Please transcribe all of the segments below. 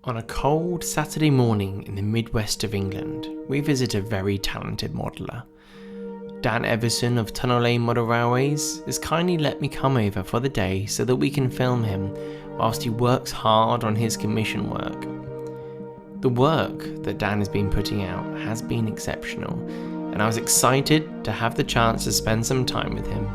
On a cold Saturday morning in the Midwest of England, we visit a very talented modeller. Dan Evason of Tunnel Lane Model Railways has kindly let me come over for the day so that we can film him whilst he works hard on his commission work. The work that Dan has been putting out has been exceptional, and I was excited to have the chance to spend some time with him.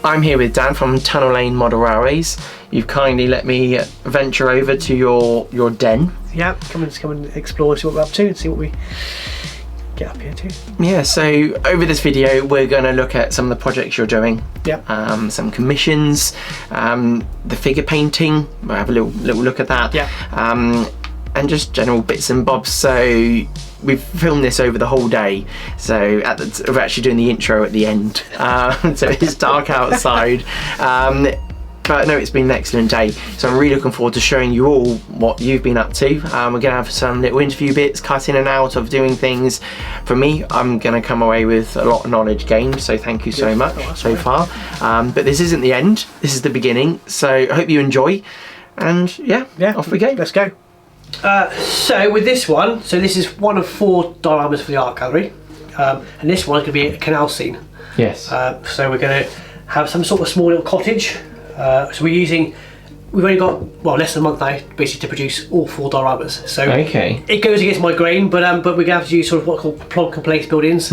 I'm here with Dan from Tunnel Lane Model Railways. You've kindly let me venture over to your den. Yeah, come and explore, see what we're up to and see what we get up here to. Yeah, so over this video we're going to look at some of the projects you're doing. Yep. Some commissions, the figure painting, we'll have a little look at that. Yeah. And just general bits and bobs. So we've filmed this over the whole day, so we're actually doing the intro at the end, so it's dark outside, but no, it's been an excellent day, so I'm really looking forward to showing you all what you've been up to. We're going to have some little interview bits, cut in and out of doing things. For me, I'm going to come away with a lot of knowledge gained, so thank you so much so far, but this isn't the end, this is the beginning, so I hope you enjoy, and yeah, off we go. Let's go. So with this one, this is one of 4 dioramas for the art gallery, and this one is going to be a canal scene. Yes. So we're going to have some sort of small little cottage. So we've only got less than a month now basically to produce all 4 dioramas. So okay. It goes against my grain, but we're going to have to use sort of what are called plug and place buildings,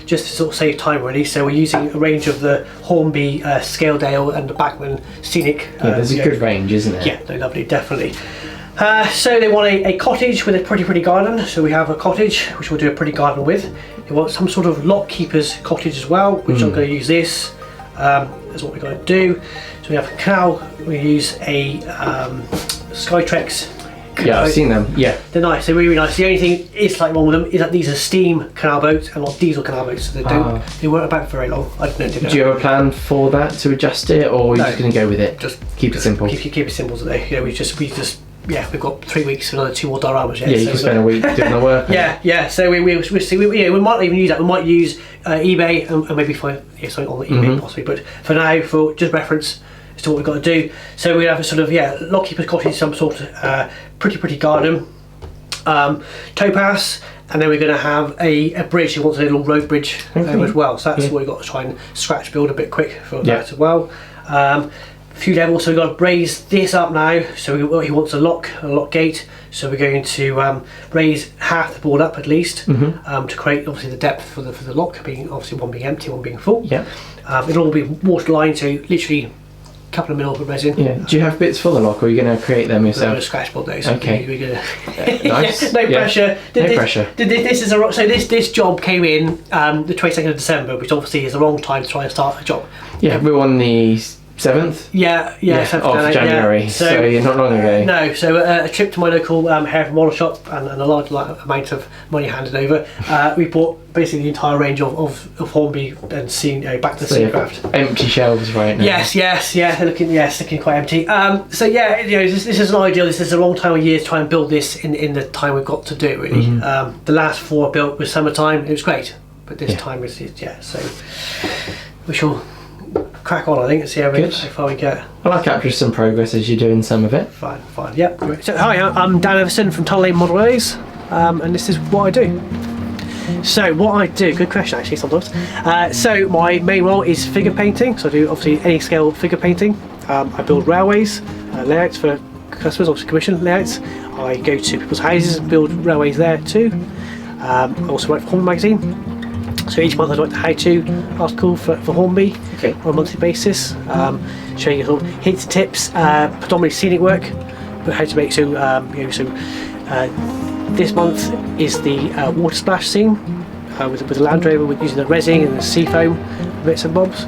just to sort of save time really. So we're using a range of the Hornby, Scaledale, and the Backman scenic. Yeah, there's a good range, isn't it? Yeah, no, lovely, definitely. So they want a cottage with a pretty garden, so we have a cottage which we'll do a pretty garden with. They want some sort of lock keeper's cottage as well, which I'm going to use this. That's what we're going to do. So we have a canal, we use a Skytrex. Yeah, I've seen them, yeah. They're nice, they're really nice. The only thing is slightly wrong with them is that these are steam canal boats and not diesel canal boats, so they weren't about for very long. I don't know. Do you have a plan for that to adjust it, or are you just going to go with it? Just keep it simple. Keep it simple today. Yeah, we just we've got 3 weeks for another 2 more dioramas. Yeah, you can spend a week doing the work. Yeah. So we'll see. We might even use that. We might use eBay and maybe find something on eBay possibly. But for now, for just reference as to what we've got to do. So we have a sort of lock keeper's cottage, some sort of pretty garden, towpath, and then we're going to have a bridge. He wants a little road bridge as well. So that's what we've got to try and scratch build a bit quick for that as well. Few levels, so we've got to raise this up now. So he wants a lock gate, so we're going to raise half the board up at least, to create obviously the depth for the lock, being obviously one being empty, one being full. Yeah. It'll all be water lined, so literally a couple of mils of resin. Yeah. Do you have bits for the lock, or are you going to create them yourself? We're going to scratch build those. Okay. We're going to nice. No pressure. No pressure. This is this job came in the 22nd of December, which obviously is the wrong time to try and start a job. Yeah, we're on the 7th? Yeah, of January, yeah. so you're not long ago. No, so a trip to my local hair model shop and a large amount of money handed over. We bought basically the entire range of Hornby and back to the Seacraft. Empty shelves right now. Yes, they're looking quite empty. So yeah, this is an ideal. This is a long time of year to try and build this in the time we've got to do it really. The last 4 I built was summertime. It was great, but this time is so we shall crack on, I think, and see how far we get. Well, I'll capture some progress as you're doing some of it. Fine, yep. So hi, I'm Dan Evason from Tunnel Lane Model Railways, and this is what I do. So what I do, good question actually sometimes. So my main role is figure painting, so I do obviously any scale figure painting. I build railways, layouts for customers, obviously commission layouts. I go to people's houses and build railways there too. I also write for Hornby magazine. So each month I write the how-to article for Hornby on a monthly basis, showing you sort of hints and tips, predominantly scenic work, but how to make this month is the water splash scene with the Land Rover using the resin and the sea foam bits and bobs.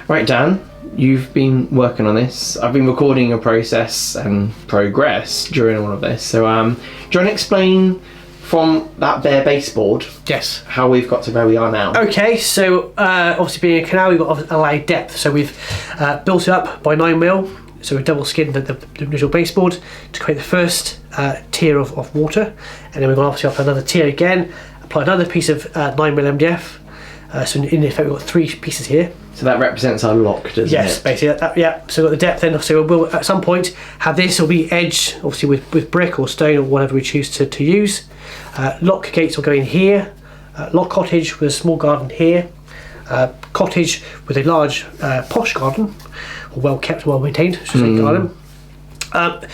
Right, Dan, you've been working on this. I've been recording your process and progress during all of this. So, do you want to explain from that bare baseboard? Yes. How we've got to where we are now? Okay, so obviously being a canal, we've got to allow depth. So we've built it up by 9mm. So we double skinned the initial baseboard to create the first tier of water, and then we've gone obviously up another tier again. Applied another piece of 9mm MDF. So in effect, we've got 3 pieces here. So that represents our lock, doesn't it? Yes, basically. Yeah. So we've got the depth then. So we'll at some point have this will be edged, obviously with brick or stone or whatever we choose to use. Lock gates will go in here. Lock cottage with a small garden here. Cottage with a large posh garden, or well kept, well maintained, should say, garden. The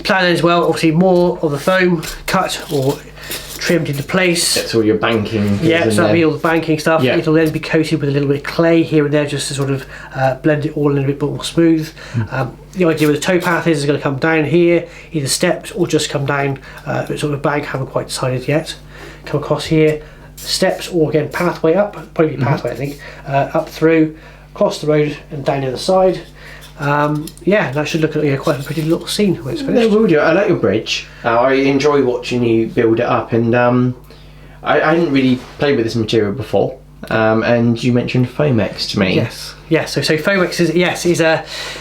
plan as well, obviously more of the foam cut or trimmed into place. That's all your banking. Yeah, so that'll be all the banking stuff. Yeah. It'll then be coated with a little bit of clay here and there just to sort of blend it all a little bit more smooth. The idea with the towpath is it's going to come down here, either steps or just come down sort of bank, haven't quite decided yet. Come across here, steps or again pathway up, probably pathway I think, up through, across the road and down the other side. Yeah, that should look like quite a pretty little scene when it's finished. No, we'll do. I like your bridge. I enjoy watching you build it up, and I hadn't really played with this material before. And you mentioned Foamex to me. Yes. So Foamex is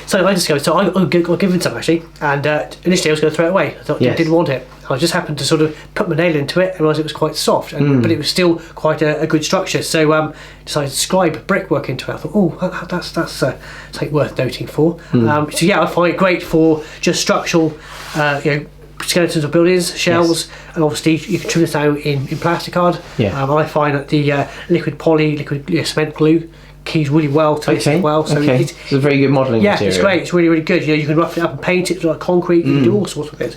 something I discovered. So I got given some actually, and initially I was going to throw it away. I thought I didn't want it. I just happened to sort of put my nail into it and realised it was quite soft, but it was still quite a good structure. So decided to scribe brickwork into it. I thought, oh, that's something worth noting for. So yeah, I find it great for just structural, skeletons of buildings, shells, and obviously you can trim this down in plasticard. I find that the liquid cement glue keys really well to this as well. So it's a very good modelling material. It's great. It's really, really good. You can rough it up and paint it like concrete. You can do all sorts with it.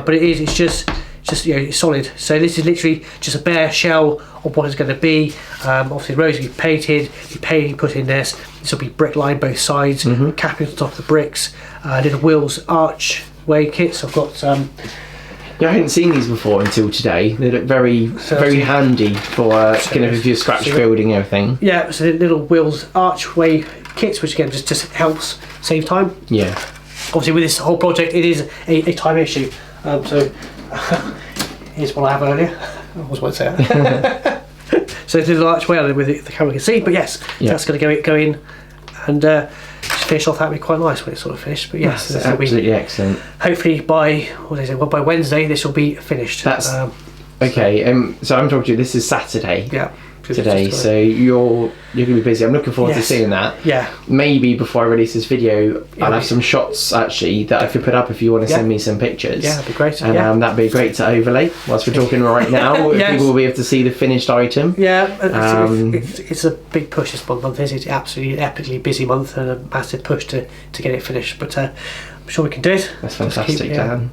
But it's just it's solid. So this is literally just a bare shell of what it's going to be. Obviously the roads will be painted, put in this. This will be brick lined both sides, capping on top of the bricks. Little wheels archway kits. I've got I hadn't seen these before until today. They look very handy for kind of if you're scratch building everything. Yeah, so the little wheels archway kits, which again just helps save time. Yeah. Obviously with this whole project it is a time issue. So here's what I have earlier. I always want to say that. So it's a little archway with the camera can see, but yes, that's going to go in and finish off. That'd be quite nice when it's sort of finished. But yes, that's absolutely excellent. Hopefully by by Wednesday this will be finished. That's okay. So I'm talking to you. This is Saturday. Yeah. Today, so you're going to be busy. I'm looking forward to seeing that. Yeah. Maybe before I release this video, I'll have some shots actually that I could put up if you want to send me some pictures. Yeah, that'd be great. And that'd be great to overlay whilst we're talking right now. People will be able to see the finished item. Yeah, it's a big push this month. It's absolutely epically busy month and a massive push to get it finished. But I'm sure we can do it. That's fantastic, Dan.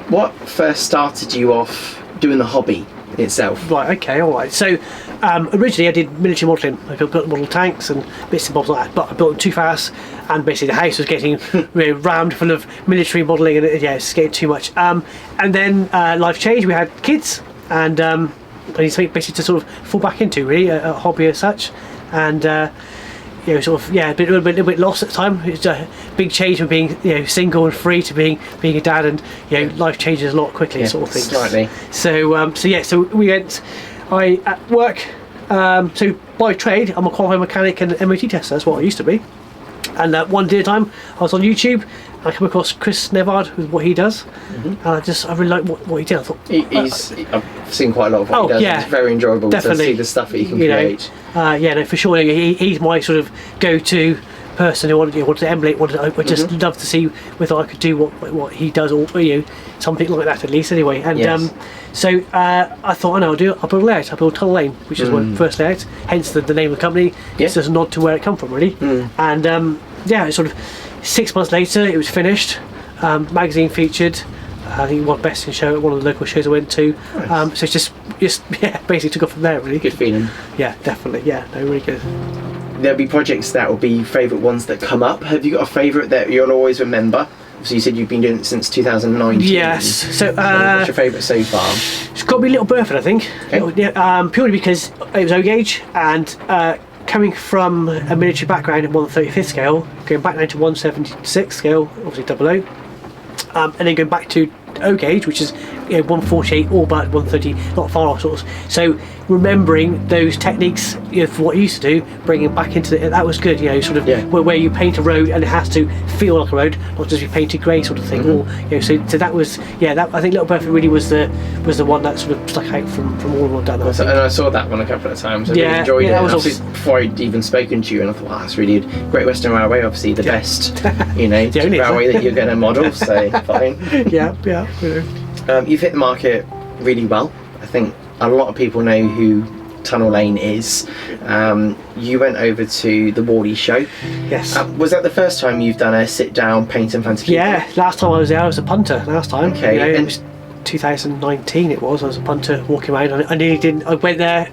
What first started you off doing the hobby itself? Right, okay, alright. So originally I did military modelling. I built model tanks and bits and bobs like that, but I built them too fast and basically the house was getting really rammed full of military modelling and it's getting too much. And then life changed, we had kids and I need something basically to sort of fall back into really, a hobby as such. And a little bit lost at the time. It's a big change from being single and free to being a dad, and life changes a lot quickly, sort of thing. Slightly. So we went. I at work. So by trade, I'm a qualified mechanic and MOT tester. That's what I used to be. And one day at a time, I was on YouTube. I come across Chris Nevard with what he does, and I really like what he did. I thought I've seen quite a lot of what he does. It's very enjoyable to see the stuff that he can create. For sure. He's my sort of go-to person who wanted to emulate. I just love to see whether I could do what he does, or something like that at least. Anyway, and so I thought, I'll build a layout. I built Tunnel Lane, which is my first layout. Hence the name of the company. It's just a nod to where it come from, really. And it's sort of 6 months later, it was finished. Magazine featured. I think won Best in Show at one of the local shows I went to. Nice. So it's just basically took off from there, really. Good feeling. Yeah, definitely. Yeah, no, really good. There'll be projects that will be favourite ones that come up. Have you got a favourite that you'll always remember? So you said you've been doing it since 2019. Yes. So what's your favourite so far? It's got to be Little Burford, I think. Okay. Purely because it was O gauge and coming from a military background at 1/35 scale, going back down to 1/76 scale, obviously 00, and then going back to O gauge, which is 148 or about 130, not far off sort of. So remembering those techniques, for what you used to do, bringing it back into that was good. Sort of where you paint a road and it has to feel like a road, not just be painted grey sort of thing. Or so that was that I think Little Bertha really was the one that sort of stuck out from all of what I've done. And I saw that one a couple of times. I really enjoyed it. That was before I'd even spoken to you, and I thought, wow, that's really good. Great Western Railway, obviously the best, the only railway that you're going to model. So fine. Yeah. You've hit the market really well. I think a lot of people know who Tunnel Lane is. You went over to the Warley show. Yes. Was that the first time you've done a sit-down paint in front of people? Yeah, last time I was there I was a punter last time. Okay. It was 2019 it was. I was a punter walking around. I went there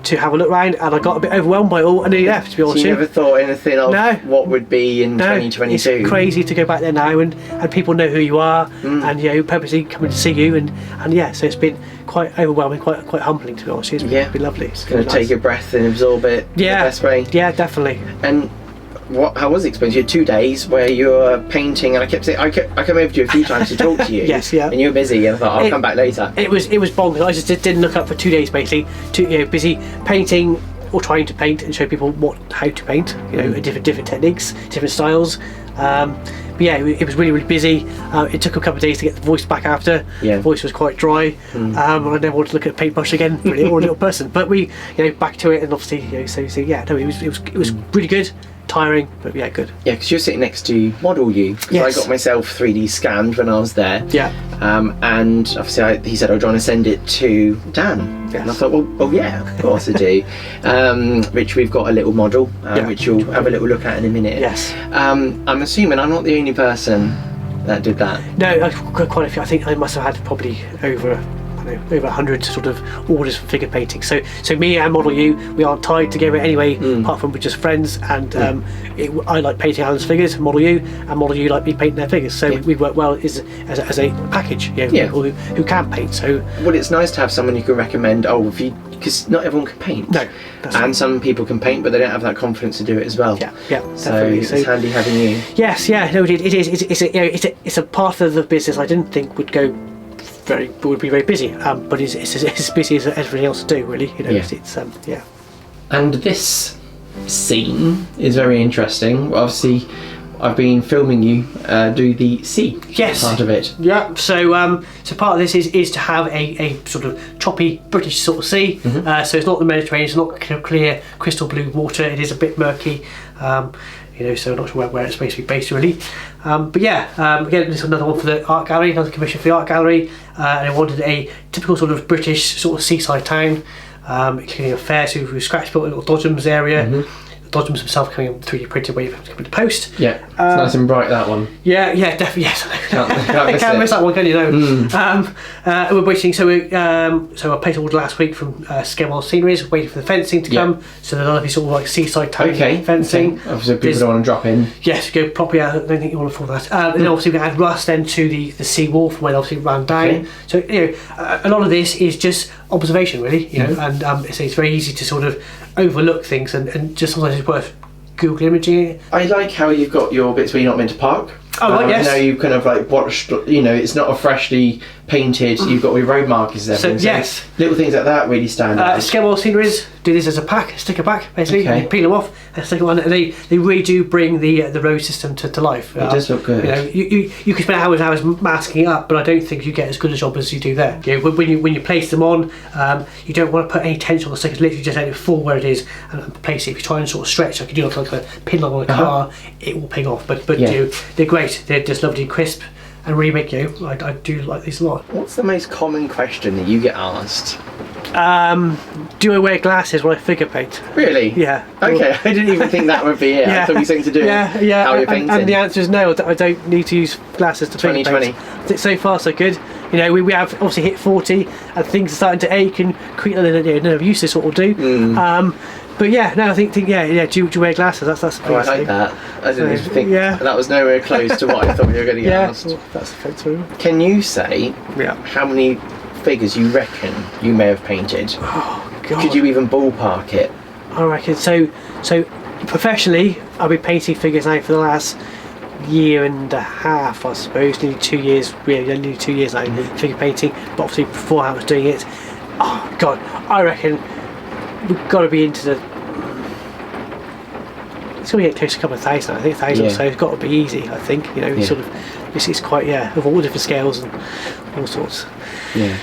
to have a look around and I got a bit overwhelmed by it all and then left, to be honest. So you never thought anything of what would be in 2022? It's crazy to go back there now and people know who you are and purposely coming to see you and so it's been quite overwhelming, quite humbling, to be honest. It's been lovely. It's going to take a breath and absorb it the best way. Yeah, definitely. And how was the experience? You had 2 days where you were painting, and I kept saying I come over to you a few times to talk to you. Yes, yeah. And you were busy, and I thought I'll come back later. It was bonkers. I just didn't look up for 2 days basically. Busy painting or trying to paint and show people how to paint. Different techniques, different styles. But it was really busy. It took a couple of days to get the voice back after. The voice was quite dry. I never wanted to look at a paintbrush again, really, or a little person. But we, back to it, and obviously, it was really good. Tiring, but good. Yeah, because you're sitting next to Model U. Yes. I got myself 3D scanned when I was there. Yeah. And obviously he said, do you want to send it to Dan? Yes. And I thought, well, yeah, of course I do. Which we've got a little model, which you'll have a little look at in a minute. Yes. I'm assuming I'm not the only person that did that. No, I've got quite a few. I think I must have had probably over 100 sort of orders for figure painting. So me and Model U, we aren't tied together anyway, apart from we're just friends. And I like painting Alan's figures, Model U, and Model U like me painting their figures. So we work well as a package. People who can paint. So it's nice to have someone you can recommend. Because not everyone can paint. No, and some people can paint, but they don't have that confidence to do it as well. Yeah, so definitely. It's handy having you. Yes, no, it is. It's a part of the business I didn't think would be very busy, but it's as busy as everything else to do, really. It's And this scene is very interesting. Obviously, I've been filming you do the sea part of it. Yeah. So part of this is to have a sort of choppy British sort of sea. So it's not the Mediterranean. It's not clear crystal blue water. It is a bit murky. So I'm not sure where it's supposed to be based really. Again, this is another one for the art gallery, another commission for the art gallery, and I wanted a typical sort of British sort of seaside town, including a fair, so we've scratch built a little Dodgems area. Dodgems himself coming in 3D printed where you have to come to post. Yeah, it's nice and bright, that one. Yeah, definitely. Yes, can't miss that one, can you? We're waiting. So I painted order last week from Skewell Sceneries, waiting for the fencing to come. So there'll be sort of like seaside town fencing. Obviously, people don't want to drop in. Yes, go properly out. I don't think you want to fall that. And then obviously we add rust then to the sea wall from where it obviously ran down. So a lot of this is just observation, really. And it's very easy to sort of overlook things and just sometimes it's worth Google imaging it. I like how you've got your bits where you're not meant to park. Oh, right, yes. Now you've kind of like watched, it's not a freshly painted, you've got your road markers there. So, yes. Little things like that really stand out. Skewell Sceneries do this as a sticker pack, basically. Okay. You peel them off and stick it on, and they really do bring the road system to life. It does look good. You can spend hours masking it up, but I don't think you get as good a job as you do there. When you place them on, you don't want to put any tension on the stickers, literally just let it fall where it is and place it. If you try and sort of stretch, like you do like a pin lock on a car, it will ping off. But they're great. They're just lovely, crisp, and really make I do like these a lot. What's the most common question that you get asked? Do I wear glasses when I figure paint? Really? Yeah. Okay, I didn't even think that would be it. I thought it was something to do with how you're painting. And the answer is no, I don't need to use glasses to figure paint. So far so good. We have obviously hit 40 and things are starting to ache and creak a little none of use this sort of do. But I think do you wear glasses? That's the I like that. I didn't even think that was nowhere close to what I thought you were going to get asked. That's the photo. Can you say how many figures you reckon you may have painted? Oh God. Could you even ballpark it? I reckon so. So professionally, I've been painting figures now for the last year and a half, I suppose, nearly 2 years. Really, nearly 2 years now, figure painting. But obviously, before I was doing it, oh god, I reckon we've got to be into the. It's going to get close to a couple of thousand. I think 1,000 or so. It's got to be easy. I think sort of. It's quite of all different scales and all sorts. Yeah.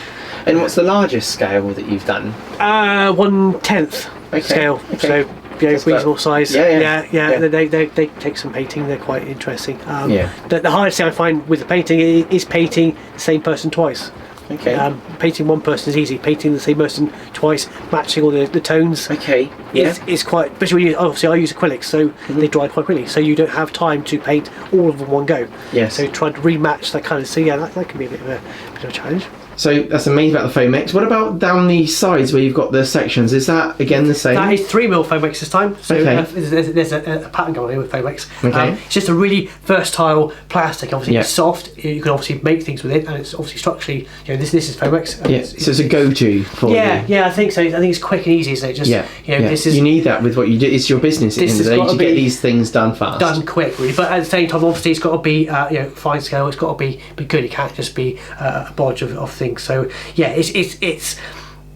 And what's the largest scale that you've done? 1/10 scale. Okay. So reasonable size. Yeah. They take some painting. They're quite interesting. The hardest thing I find with the painting is painting the same person twice. Okay. Painting one person is easy. Painting the same person twice, matching all the tones. Okay. Yeah. Is quite. Especially when obviously I use acrylics, so they dry quite quickly. So you don't have time to paint all of them in one go. Yes. So trying to rematch that kind of. So that can be a bit of a challenge. So that's amazing about the Foamex. What about down the sides where you've got the sections? Is that again the same? That is 3mm Foamex this time. So there's a pattern going here with Foamex. Okay. It's just a really versatile plastic. Obviously, it's soft. You can obviously make things with it, and it's obviously structurally. This is Foamex. So it's a go-to for you. Yeah, I think so. I think it's quick and easy. So just this is. You need that with what you do. It's your business at the end of the day to get these things done fast. Done quick, really. But at the same time, obviously, it's got to be fine scale. It's got to be good. It can't just be a bodge of things. So it's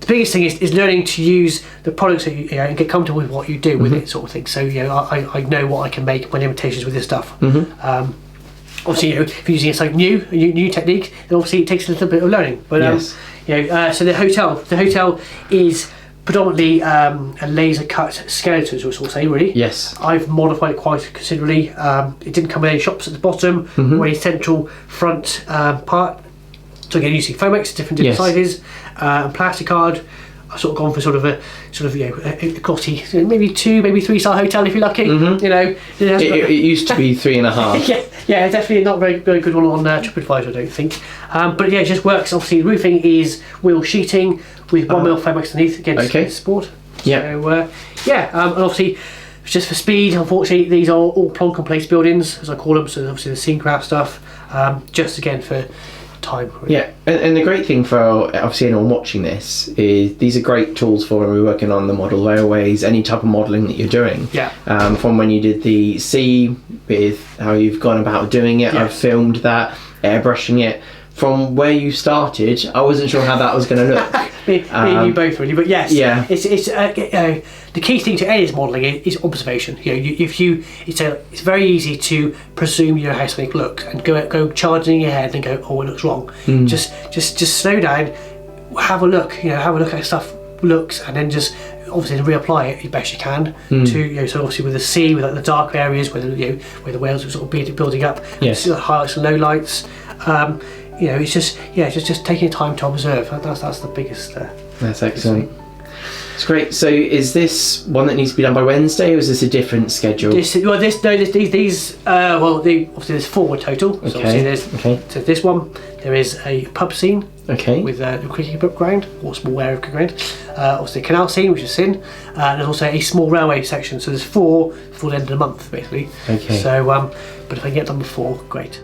the biggest thing is learning to use the products that and get comfortable with what you do with it, sort of thing. So I know what I can make my limitations with this stuff. Obviously, if you're using something new technique, then obviously it takes a little bit of learning. But so the hotel is predominantly a laser cut skeleton, as we'll say, really. Yes. I've modified it quite considerably. It didn't come with any shops at the bottom or any central front part. So again, using Foamex, different sizes, and plasticard. I've sort of gone for a glossy, maybe 2, maybe 3-star hotel if you're lucky. It used to be 3.5. yeah, definitely not very good one on TripAdvisor, I don't think. But it just works. Obviously, the roofing is wheel sheeting with 1mm Foamex underneath. Again, it's sport. Yeah. So and obviously, just for speed, unfortunately, these are all plonk and place buildings, as I call them. So obviously the scene craft stuff, just again for time. Really. Yeah, and the great thing for obviously anyone watching this is these are great tools for when we're working on the model railways, any type of modelling that you're doing. Yeah. From when you did the sea, with how you've gone about doing it, I've filmed that, airbrushing it. From where you started, I wasn't sure how that was going to look. me and you both really, but yes, it's the key thing to any modelling is observation. It's very easy to presume you know how something looks and go charging in your head and go, oh, it looks wrong. Just slow down, have a look. Have a look at how stuff looks, and then just obviously reapply it as best you can to so obviously with the sea, with the dark areas where the whales are sort of building up, highlights and lowlights. It's just taking time to observe. That's the biggest. That's excellent. It's great. So, is this one that needs to be done by Wednesday, or is this a different schedule? These. Obviously there's 4 in total. So So this one, there is a pub scene. Okay. With a cricket ground or small area of cricket ground. Obviously a canal scene, which is in. There's also a small railway section. So there's 4 for the end of the month, basically. Okay. So, but if I can get done before, great.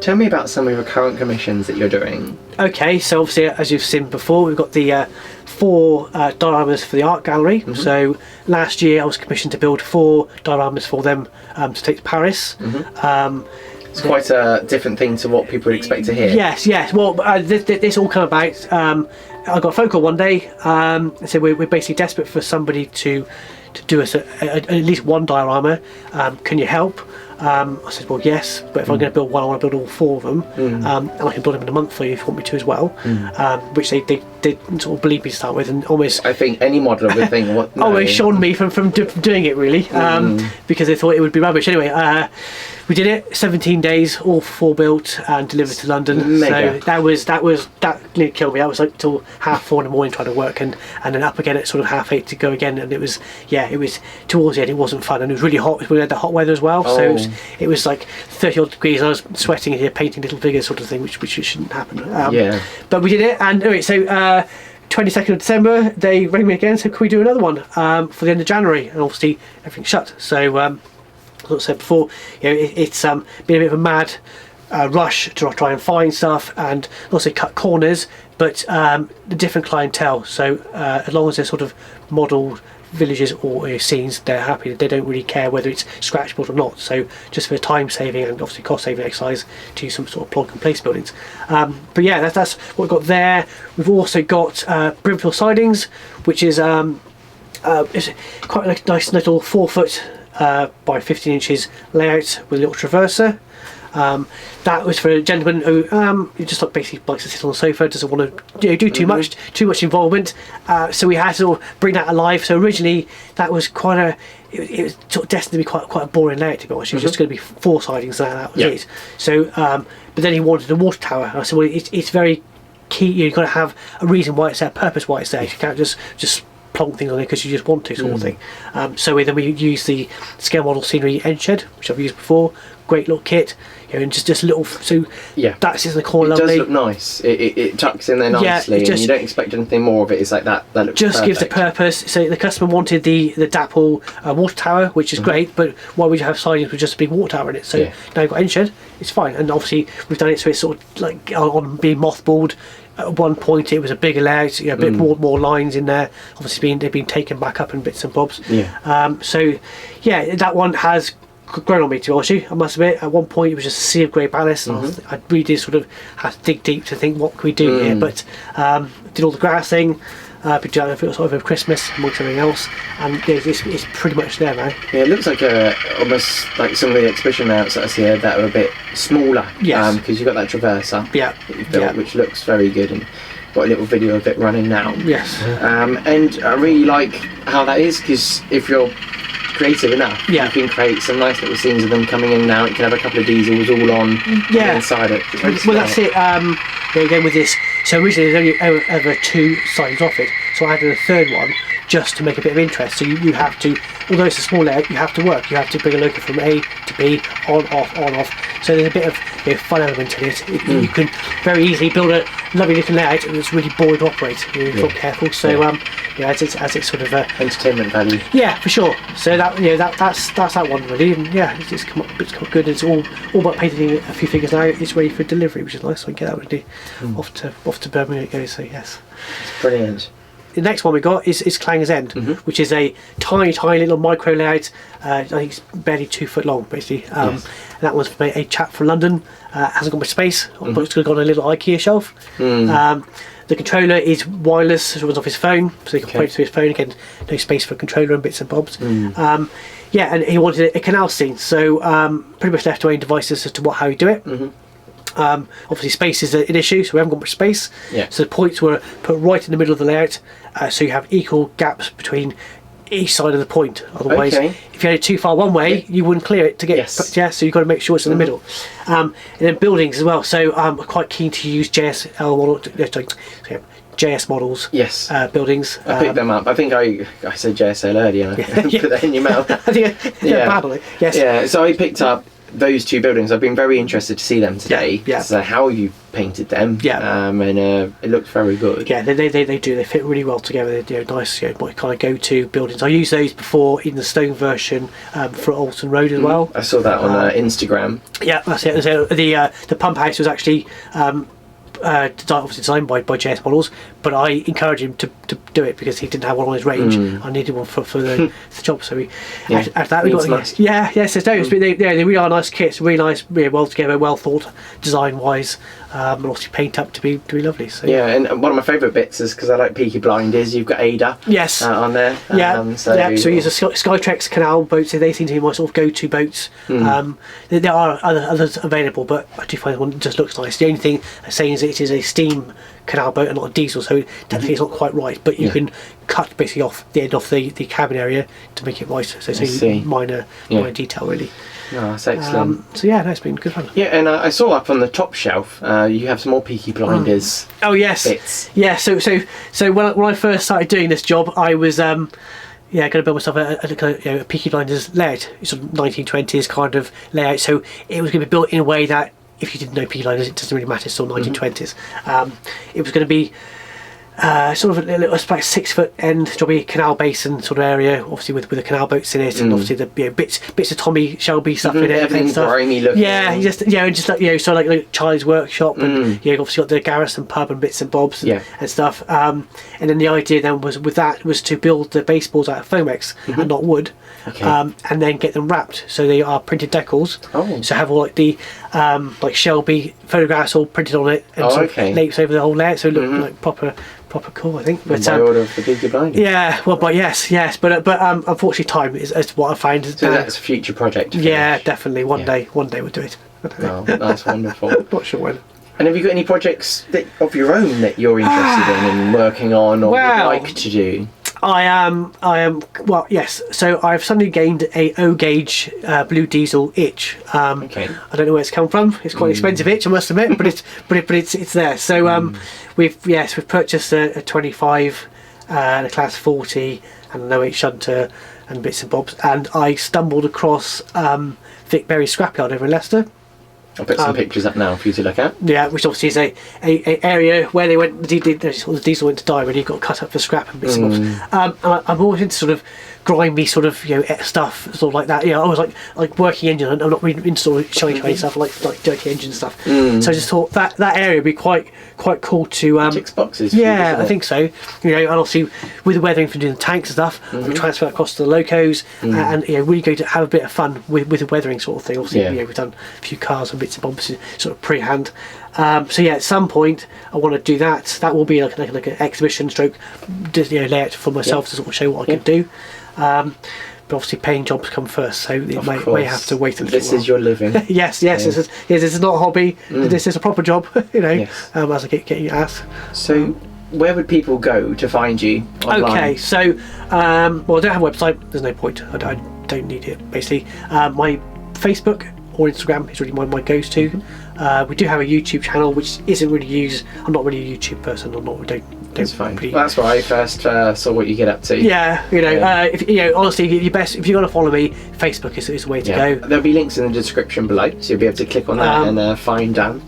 Tell me about some of your current commissions that you're doing. Okay, so obviously, as you've seen before, we've got the 4 dioramas for the art gallery. So last year I was commissioned to build 4 dioramas for them to take to Paris. It's quite a different thing to what people would expect to hear. Yes. Well, this all came about. I got a phone call one day. So we're basically desperate for somebody to do us at least 1 diorama. Can you help? I said, well, yes, but if I'm going to build one, I want to build all 4 of them, and I can build them in a month for you if you want me to as well. Which they did sort of believe me to start with, and almost. I think any modeler would think, what? No. Almost shunned me from doing it really, because they thought it would be rubbish. Anyway, we did it. 17 days, all 4 built and delivered to London. Mega. So that nearly killed me. I was like till 4:30 in the morning trying to work, and then up again at sort of 8:30 to go again. And it was towards the end. It wasn't fun, and it was really hot. We had the hot weather as well, so it was like 30 odd degrees. And I was sweating here, painting little figures, sort of thing, which shouldn't happen. But we did it, and anyway, so 22nd of December they rang me again, so can we do another one for the end of January? And obviously everything's shut. So I said before, it's been a bit of a mad rush to try and find stuff and also cut corners, but the different clientele. So as long as they're sort of modelled villages or scenes, they're happy. They don't really care whether it's scratchable or not. So just for time saving and obviously cost saving exercise, to use some sort of plug and place buildings. But yeah, that's what we've got there. We've also got Brimfield sidings, which is it's quite a nice little 4 foot by 15 inches layout with a little traverser. That was for a gentleman who just basically likes to sit on the sofa, doesn't want to do too much involvement. So we had to sort of bring that alive. So originally that was it was sort of destined to be quite a boring layout, to be honest. It was just going to be 4 sidings and that was it. So but then he wanted a water tower, and I said, well, it's very key. You've got to have a reason why it's there, a purpose why it's there. You can't just plonk things on it because you just want to, sort of thing. So we use the scale model scenery end shed, which I've used before. Great little kit, and just little. So that's in the corner. It lovely. does look nice. It tucks in there nicely, and you don't expect anything more of it. It's like that. That looks just perfect. gives the purpose. So the customer wanted the Dapple water tower, which is great, but why would you have sidings with just a big water tower in it? So now you've got end shed. It's fine, and obviously we've done it so it's sort of like on being mothballed. At one point it was a bigger layout, a bit more lines in there. Obviously they've been taken back up in bits and bobs. So yeah, that one has grown on me, to be honest with you, I must admit. At one point it was just a sea of grey ballast, and I really did sort of have to dig deep to think what can we do here, but did all the grassing, been doing it sort of over Christmas amongst everything else, and it's pretty much there now. Yeah, it looks like almost like some of the exhibition layouts that I see here that are a bit smaller, because you've got that traverser that you've built, which looks very good, and got a little video of it running now. And I really like how that is, because if you're creative enough, you can create some nice little scenes of them coming in and out. You can have a couple of diesels all on inside it. Well, that's it. Again with this, so originally there's only ever 2 sidings off it, so I added a third one just to make a bit of interest. So you have to, although it's a small layout, you have to work. You have to bring a loco from A to B, on, off. So there's a bit of fun element in it. You can very easily build a lovely little layout, and it's really boring to operate. You're not careful. So as it's sort of entertainment value. Yeah, for sure. So that's that one really. And it's come up good. It's all about painting a few figures now. It's ready for delivery, which is nice. So I can get that ready. Off to Birmingham it goes. So yes, it's brilliant. The next one we got is Clangers End, which is a tiny little micro layout. I think it's barely 2 foot long, basically. And that one's from a chap from London. Hasn't got much space, but it's got a little IKEA shelf. The controller is wireless, so it runs off his phone, so he can play it through his phone. Again, no space for a controller and bits and bobs. And he wanted a canal scene, so pretty much left to our own devices as to how you do it. Obviously space is an issue, so we haven't got much space. So the points were put right in the middle of the layout, so you have equal gaps between each side of the point. Otherwise, if you had it too far one way, you wouldn't clear it to get. So you've got to make sure it's in the middle. And then buildings as well. So I'm quite keen to use JSL model. JS models. Buildings. I picked them up. I think I said JSL earlier. And I put that in your mouth. I think bad on it. Yeah. So I picked up those 2 buildings. I've been very interested to see them today. So how you painted them. And it looked very good. They do. They fit really well together. They're nice. What kind of go-to buildings. I used those before in the stone version for Alton Road as well. I saw that on Instagram. Yeah, that's it. So the pump house was actually obviously designed by JS Models, but I encouraged him to do it because he didn't have one on his range. I needed one for the job, so after that we got nice. they really are nice kits, really nice, really well together, well thought design wise, and also paint up to be lovely. So and one of my favourite bits is because I like Peaky Blinders. You've got Ada on there. So we use a Skytrex canal boats. They seem to be my sort of go-to boats. There are others available, but I do find one that just looks nice. The only thing I'm saying is it is a steam canal boat and not a diesel, so technically it's not quite right, but you can cut basically off the end of the cabin area to make it right. So it's a minor detail really. No, that's excellent. It's been good fun. And I saw up on the top shelf you have some more Peaky Blinders bits. So when I first started doing this job, I was going to build myself a Peaky Blinders layout. It's sort of 1920s kind of layout, so it was going to be built in a way that if you didn't know Peaky Blinders, it doesn't really matter. It's still 1920s. It was going to be sort of a little, it's about 6 foot end, jobby canal basin sort of area, obviously with the canal boats in it, and obviously the bits of Tommy Shelby stuff in it. Everything's grimy looking. Yeah, just so like Charlie's workshop, and obviously got the Garrison pub and bits and bobs and stuff. And then the idea then was to build the baseballs out of Foamex and not wood. Okay. And then get them wrapped so they are printed decals. So have all like the like Shelby photographs all printed on it and sort of lapes over the whole layer, so it looked like proper cool, I think. But by order of the Peaky Blinders. Yeah, well, but yes, but unfortunately, time is what I find. So that's a future project. Yeah, definitely. One day we'll do it. Oh, that's wonderful. Not sure when. And have you got any projects of your own that you're interested in and working on, or would like to do? I am. Well, yes. So I've suddenly gained a O gauge blue diesel itch. I don't know where it's come from. It's quite an expensive itch, I must admit, but it's there. So we've purchased a 25 and a class 40 and an 08 shunter and bits and bobs. And I stumbled across Vic Berry's scrapyard over in Leicester. I'll put some pictures up now for you to look at. Yeah, which obviously is a area where they went. The diesel went to die when he got cut up for scrap and bits and bobs. I'm always into sort of grimy sort of stuff, sort of like that. I was like working engine. I'm not really into sort of shiny stuff, like dirty engine stuff. So I just thought that area would be quite cool to ticks boxes. Yeah, I think so. And obviously with the weathering for doing the tanks and stuff, we transfer across to the locos and really go to have a bit of fun with the weathering sort of thing. Obviously, we've done a few cars and bits and bobs sort of pre-hand. So at some point I want to do that. That will be like an exhibition stroke layout for myself to sort of show what I can do. But obviously paying jobs come first, so it may have to wait a little while. This is your living. yes. This is not a hobby. This is a proper job. As I keep getting asked. So where would people go to find you online? Okay, so I don't have a website. There's no point. I don't need it. Basically, my Facebook or Instagram is really my go-to. We do have a YouTube channel which isn't really used. I'm not really a YouTube person. That's fine. Well, that's why I first saw what you get up to. Yeah, if honestly, if you want to follow me, Facebook is the way to go. There'll be links in the description below, so you'll be able to click on that and find Dan.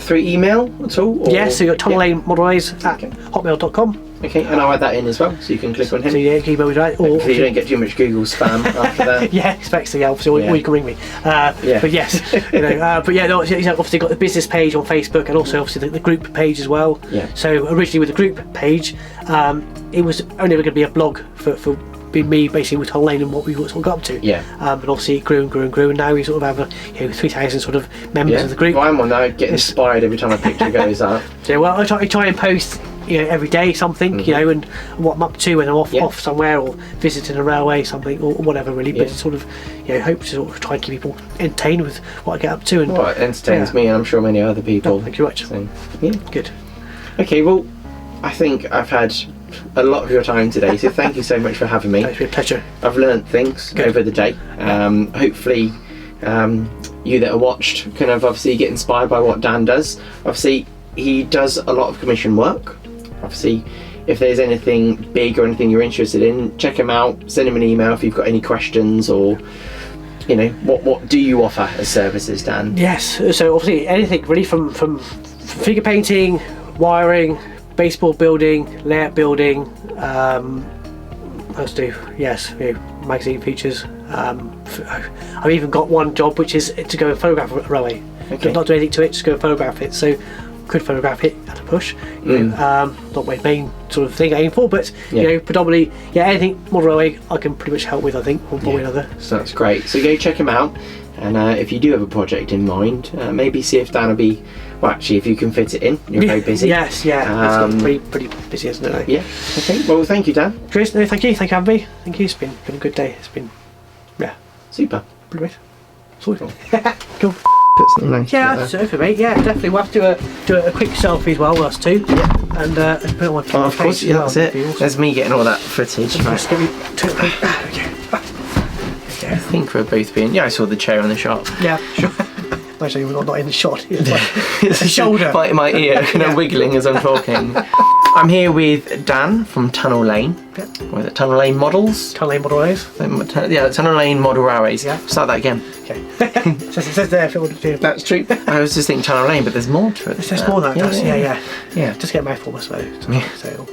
Through email at all? Or? Yeah, so you've got tomlanemoderays@hotmail.com. Okay, and I'll add that in as well, so you can click on him. So you can email me that, or so you don't get too much Google spam after that. Expect so. Obviously, or you can ring me. But yes, obviously got the business page on Facebook, and also obviously the group page as well. Yeah. So originally with the group page, it was only going to be a blog for me basically with Tom Lane and what we sort of got up to. But obviously it grew and now we sort of have 3,000 sort of members of the group. Well, I'm on there, get inspired every time a picture goes up. So I try and post every day something, and what I'm up to when I'm off somewhere or visiting a railway, something or whatever really. But it's sort of hope to sort of try and keep people entertained with what I get up to. And it entertains me, and I'm sure many other people. Thank you very much. So, good. Okay, well, I think I've had a lot of your time today, so thank you so much for having me. It's been a pleasure. I've learnt things over the day. Hopefully you that are watched can obviously get inspired by what Dan does. Obviously he does a lot of commission work. Obviously if there's anything big or anything you're interested in, check him out, send him an email if you've got any questions, or what do you offer as services, Dan? Yes, so obviously anything really from figure painting, wiring, baseball building, layout building, magazine features. I've even got one job which is to go and photograph a railway. Not do anything to it, just go and photograph it. So could photograph it at a push. Not my main sort of thing I aim for, but predominantly anything model railway I can pretty much help with, I think, one way or another. So that's great. So go check him out, and if you do have a project in mind, maybe see if Dan will be. Well, actually, if you can fit it in, you're very busy. Yes, it's pretty busy, isn't it? Yeah. Okay. Well, thank you, Dan. Chris, no, thank you for having me. Thank you. It's been a good day. It's been super. Brilliant. Cool. Cool. Put something nice. That's it for me. Yeah, definitely. We'll have to do a quick selfie as well, us two. Yeah. And put it on my face. Of course, that's it. Awesome. There's me getting all that footage. Just give me I think we're both being. I saw the chair on the shot. Yeah, sure. Actually, we're not in the shot. It's like the shoulder. Biting my ear, wiggling as I'm talking. I'm here with Dan from Tunnel Lane. Yep. What is it? Tunnel Lane Models? Tunnel Lane Model Railways. Yeah, Tunnel Lane Model Railways. Yeah. Start that again. Okay. So it says there if it would do. That's true. I was just thinking Tunnel Lane, but there's more to it. There's more than that, does. Yeah. Yeah. Just get a mouthful, I suppose. Yeah. So.